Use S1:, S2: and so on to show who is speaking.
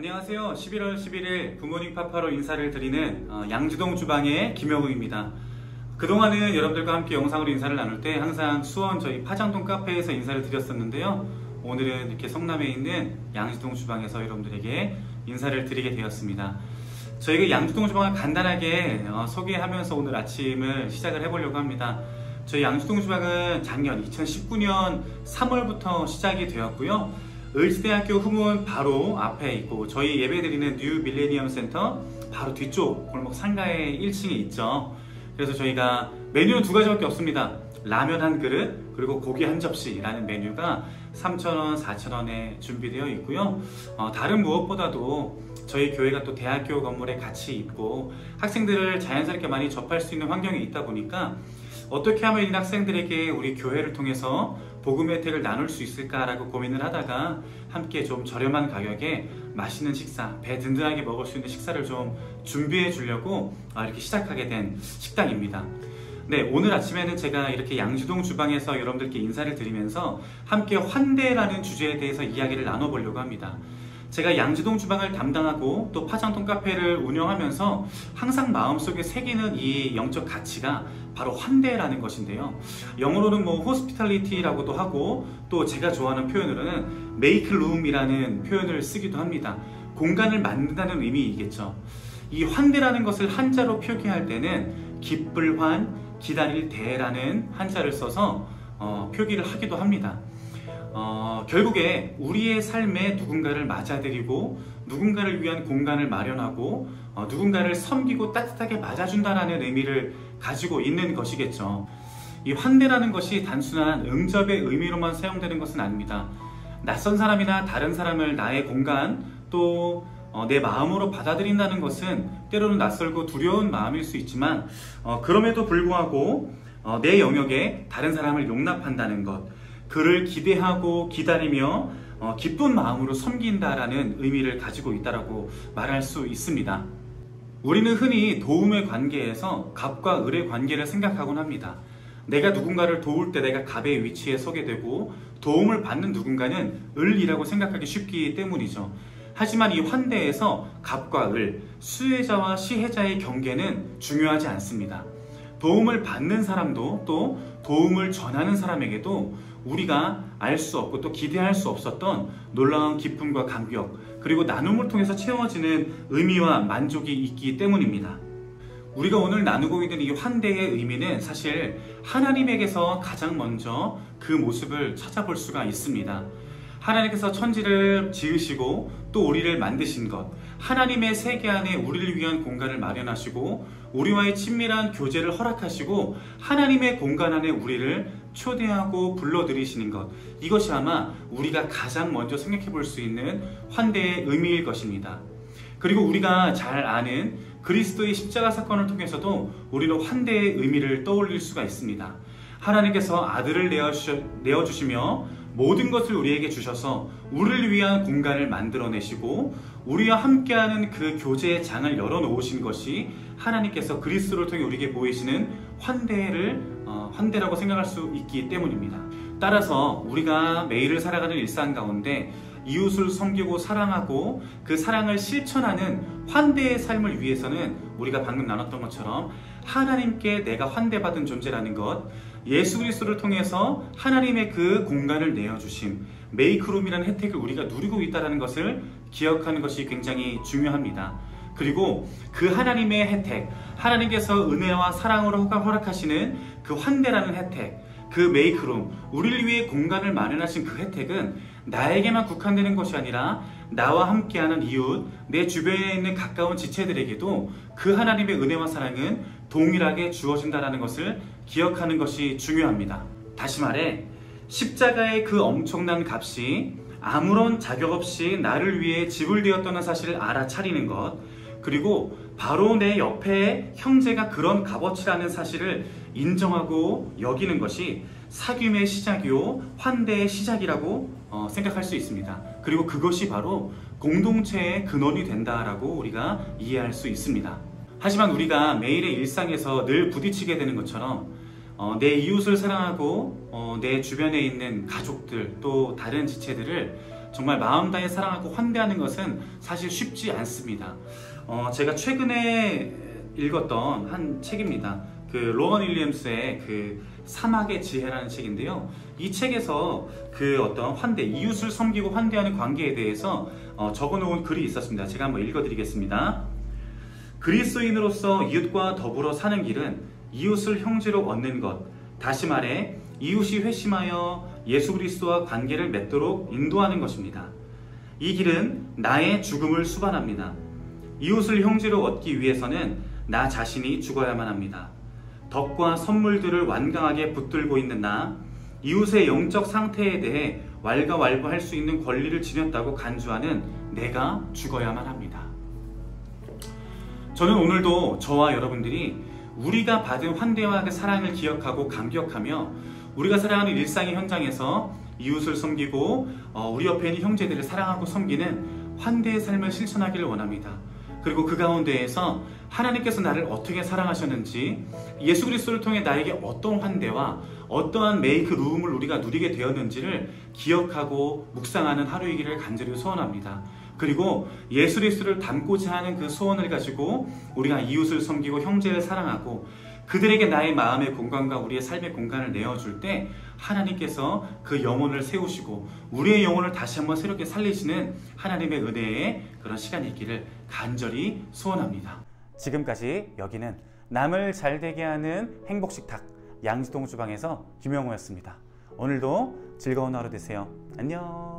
S1: 안녕하세요. 11월 11일 굿모닝 파파로 인사를 드리는 양주동 주방의 김영우입니다. 그동안은 여러분들과 함께 영상으로 인사를 나눌 때 항상 수원 저희 파장동 카페에서 인사를 드렸었는데요. 오늘은 이렇게 성남에 있는 양주동 주방에서 여러분들에게 인사를 드리게 되었습니다. 저희가 양주동 주방을 간단하게 소개하면서 오늘 아침을 시작을 해보려고 합니다. 저희 양주동 주방은 작년 2019년 3월부터 시작이 되었고요. 을지대학교 후문 바로 앞에 있고 저희 예배드리는 뉴 밀레니엄 센터 바로 뒤쪽 골목 상가의 1층에 있죠. 그래서 저희가 메뉴는 두 가지밖에 없습니다. 라면 한 그릇 그리고 고기 한 접시라는 메뉴가 3,000원, 4,000원에 준비되어 있고요. 다른 무엇보다도 저희 교회가 또 대학교 건물에 같이 있고 학생들을 자연스럽게 많이 접할 수 있는 환경이 있다 보니까 어떻게 하면 이 학생들에게 우리 교회를 통해서 복음 혜택을 나눌 수 있을까라고 고민을 하다가 함께 좀 저렴한 가격에 맛있는 식사, 배 든든하게 먹을 수 있는 식사를 좀 준비해 주려고 이렇게 시작하게 된 식당입니다. 네, 오늘 아침에는 제가 이렇게 양주동 주방에서 여러분들께 인사를 드리면서 함께 환대라는 주제에 대해서 이야기를 나눠보려고 합니다. 제가 양주동 주방을 담당하고 또 파장동 카페를 운영하면서 항상 마음속에 새기는 이 영적 가치가 바로 환대라는 것인데요. 영어로는 hospitality라고도 하고 또 제가 좋아하는 표현으로는 make room이라는 표현을 쓰기도 합니다. 공간을 만든다는 의미이겠죠. 이 환대라는 것을 한자로 표기할 때는 기쁠 환, 기다릴 대라는 한자를 써서 표기를 하기도 합니다. 결국에 우리의 삶에 누군가를 맞아들이고 누군가를 위한 공간을 마련하고 누군가를 섬기고 따뜻하게 맞아준다는 의미를 가지고 있는 것이겠죠. 이 환대라는 것이 단순한 응접의 의미로만 사용되는 것은 아닙니다. 낯선 사람이나 다른 사람을 나의 공간 또 내 마음으로 받아들인다는 것은 때로는 낯설고 두려운 마음일 수 있지만 그럼에도 불구하고 내 영역에 다른 사람을 용납한다는 것, 그를 기대하고 기다리며 기쁜 마음으로 섬긴다라는 의미를 가지고 있다라고 말할 수 있습니다. 우리는 흔히 도움의 관계에서 갑과 을의 관계를 생각하곤 합니다. 내가 누군가를 도울 때 내가 갑의 위치에 서게 되고 도움을 받는 누군가는 을이라고 생각하기 쉽기 때문이죠. 하지만 이 환대에서 갑과 을, 수혜자와 시혜자의 경계는 중요하지 않습니다. 도움을 받는 사람도 또 도움을 전하는 사람에게도 우리가 알 수 없고 또 기대할 수 없었던 놀라운 기쁨과 감격 그리고 나눔을 통해서 채워지는 의미와 만족이 있기 때문입니다. 우리가 오늘 나누고 있는 이 환대의 의미는 사실 하나님에게서 가장 먼저 그 모습을 찾아볼 수가 있습니다. 하나님께서 천지를 지으시고 또 우리를 만드신 것, 하나님의 세계 안에 우리를 위한 공간을 마련하시고 우리와의 친밀한 교제를 허락하시고 하나님의 공간 안에 우리를 초대하고 불러들이시는 것, 이것이 아마 우리가 가장 먼저 생각해 볼 수 있는 환대의 의미일 것입니다. 그리고 우리가 잘 아는 그리스도의 십자가 사건을 통해서도 우리는 환대의 의미를 떠올릴 수가 있습니다. 하나님께서 아들을 내어주시며 모든 것을 우리에게 주셔서 우리를 위한 공간을 만들어내시고 우리와 함께하는 그 교제의 장을 열어놓으신 것이 하나님께서 그리스도를 통해 우리에게 보이시는 환대라고 생각할 수 있기 때문입니다. 따라서 우리가 매일을 살아가는 일상 가운데 이웃을 섬기고 사랑하고 그 사랑을 실천하는 환대의 삶을 위해서는 우리가 방금 나눴던 것처럼 하나님께 내가 환대받은 존재라는 것, 예수 그리스도를 통해서 하나님의 그 공간을 내어주심, 메이크룸이라는 혜택을 우리가 누리고 있다는 것을 기억하는 것이 굉장히 중요합니다. 그리고 그 하나님의 혜택, 하나님께서 은혜와 사랑으로 허락하시는 그 환대라는 혜택, 그 메이크룸, 우리를 위해 공간을 마련하신 그 혜택은 나에게만 국한되는 것이 아니라 나와 함께하는 이웃, 내 주변에 있는 가까운 지체들에게도 그 하나님의 은혜와 사랑은 동일하게 주어진다는 것을 기억하는 것이 중요합니다. 다시 말해 십자가의 그 엄청난 값이 아무런 자격 없이 나를 위해 지불되었다는 사실을 알아차리는 것, 그리고 바로 내 옆에 형제가 그런 값어치라는 사실을 인정하고 여기는 것이 사귐의 시작이요 환대의 시작이라고 생각할 수 있습니다. 그리고 그것이 바로 공동체의 근원이 된다라고 우리가 이해할 수 있습니다. 하지만 우리가 매일의 일상에서 늘 부딪히게 되는 것처럼 내 이웃을 사랑하고 내 주변에 있는 가족들 또 다른 지체들을 정말 마음 다해 사랑하고 환대하는 것은 사실 쉽지 않습니다. 제가 최근에 읽었던 한 책입니다. 그 로건 윌리엄스의 그 사막의 지혜라는 책인데요. 이 책에서 그 어떤 환대, 이웃을 섬기고 환대하는 관계에 대해서 적어놓은 글이 있었습니다. 제가 한번 읽어드리겠습니다. 그리스도인으로서 이웃과 더불어 사는 길은 이웃을 형제로 얻는 것, 다시 말해 이웃이 회심하여 예수 그리스도와 관계를 맺도록 인도하는 것입니다. 이 길은 나의 죽음을 수반합니다. 이웃을 형제로 얻기 위해서는 나 자신이 죽어야만 합니다. 덕과 선물들을 완강하게 붙들고 있는 나, 이웃의 영적 상태에 대해 왈가왈부할 수 있는 권리를 지녔다고 간주하는 내가 죽어야만 합니다. 저는 오늘도 저와 여러분들이 우리가 받은 환대와 그 사랑을 기억하고 감격하며 우리가 살아가는 일상의 현장에서 이웃을 섬기고 우리 옆에 있는 형제들을 사랑하고 섬기는 환대의 삶을 실천하기를 원합니다. 그리고 그 가운데에서 하나님께서 나를 어떻게 사랑하셨는지, 예수 그리스도를 통해 나에게 어떤 환대와 어떠한 메이크 루움을 우리가 누리게 되었는지를 기억하고 묵상하는 하루이기를 간절히 소원합니다. 그리고 예수 그리스도를 닮고자 하는 그 소원을 가지고 우리가 이웃을 섬기고 형제를 사랑하고 그들에게 나의 마음의 공간과 우리의 삶의 공간을 내어줄 때 하나님께서 그 영혼을 세우시고 우리의 영혼을 다시 한번 새롭게 살리시는 하나님의 은혜의 그런 시간이 있기를 간절히 소원합니다. 지금까지 여기는 남을 잘되게 하는 행복식탁 양지동 주방에서 김영호였습니다. 오늘도 즐거운 하루 되세요. 안녕.